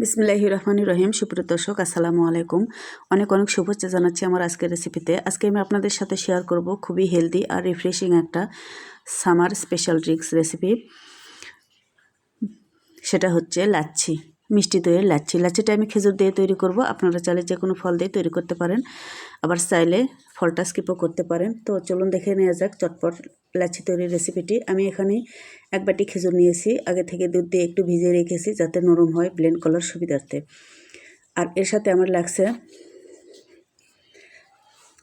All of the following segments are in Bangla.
বিসমিল্লাহির রহমানির রহিম। সুপ্রিয় দর্শক, আসসালামু আলাইকুম। অনেক অনেক শুভেচ্ছা জানাচ্ছি আমার আজকের রেসিপিতে। আজকে আমি আপনাদের সাথে শেয়ার করব খুবই হেলদি আর রিফ্রেশিং একটা সামার স্পেশাল ড্রিঙ্কস রেসিপি। সেটা হচ্ছে লাচ্ছি, মিষ্টি দইয়ের লাচ্ছি। লাচ্ছিটা আমি খেজুর দিয়ে তৈরি করব। আপনারা চাইলে যে কোনো ফল দিয়ে তৈরি করতে পারেন, আবার চাইলে ফলটা স্কিপও করতে পারেন। তো চলুন দেখে নেওয়া যাক চটপট লাচ্ছি তৈরির রেসিপিটি। আমি এখানে এক বাটি খেজুর নিয়েছি, আগে থেকে দুধ দিয়ে একটু ভিজিয়ে রেখেছি যাতে নরম হয় ব্লেন্ড করার সুবিধার্থে। আর এর সাথে আমার লাগছে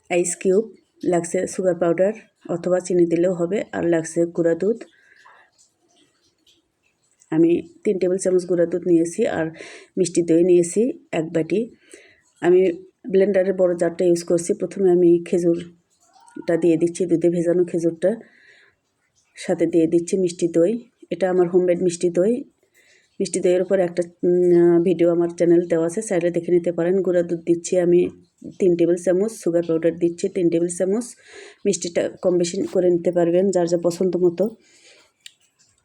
আইস কিউব, লাগছে সুগার পাউডার অথবা চিনি দিলেও হবে, আর লাগছে গুঁড়া দুধ। আমি 3 টেবিল চামচ গুঁড়া দুধ নিয়েছি, আর মিষ্টি দই নিয়েছি এক বাটি। আমি ব্লেন্ডারের বড় জারটা ইউজ করছি। প্রথমে আমি খেজুরটা দিয়ে দিচ্ছি, দুধে ভেজানো খেজুরটা, সাথে দিয়ে দিচ্ছি মিষ্টি দই। এটা আমার হোমমেড মিষ্টি দই। মিষ্টি দইয়ের উপর একটা ভিডিও আমার চ্যানেল দেওয়া আছে, চাইলে দেখে নিতে পারেন। গুঁড়া দুধ দিচ্ছি আমি 3 টেবিল চামচ, সুগার পাউডার দিচ্ছি 3 টেবিল চামচ। মিষ্টিটা কম বেশি করে নিতে পারবেন যার যা পছন্দ মতো,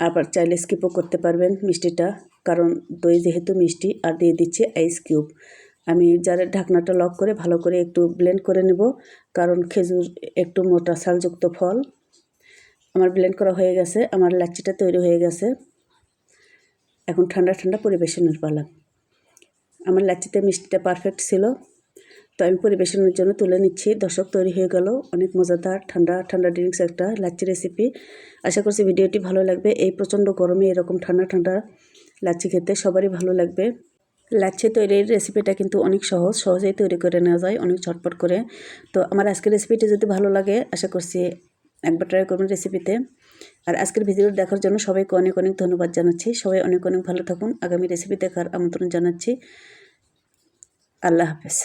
আবার চাইলে স্কিপও করতে পারবেন মিষ্টিটা, কারণ দই যেহেতু মিষ্টি। আর দিয়ে দিচ্ছি আইস কিউব। আমি জারের ঢাকনাটা লক করে ভালো করে একটু ব্লেন্ড করে নেব, কারণ খেজুর একটু মোটা ছালযুক্ত ফল। আমার ব্লেন্ড করা হয়ে গেছে, আমার লাচ্ছিটা তৈরি হয়ে গেছে। এখন ঠান্ডা ঠান্ডা পরিবেশনের পালা। আমার লাচ্ছিতে মিষ্টিটা পারফেক্ট ছিল, তো আমি পরিবেশনের জন্য তুলে নিচ্ছি। দর্শক, তৈরি হয়ে গেল অনেক মজাদার ঠান্ডা ঠান্ডা ড্রিঙ্কস একটা লাচ্ছি রেসিপি। আশা করছি ভিডিওটি ভালো লাগবে। এই প্রচণ্ড গরমে এরকম ঠান্ডা ঠান্ডা লাচ্ছি খেতে সবারই ভালো লাগবে। লাচ্ছি তৈরির রেসিপিটা কিন্তু অনেক সহজ, সহজেই তৈরি করে নেওয়া যায় অনেক ঝটপট করে। তো আমার আজকের রেসিপিটি যদি ভালো লাগে, আশা করছি একবার ট্রাই করবেন রেসিপিতে। আর আজকের ভিডিও দেখার জন্য সবাইকে অনেক অনেক ধন্যবাদ জানাচ্ছি। সবাই অনেক অনেক ভালো থাকুন। আগামী রেসিপি দেখার আমন্ত্রণ জানাচ্ছি। আল্লাহ হাফেজ।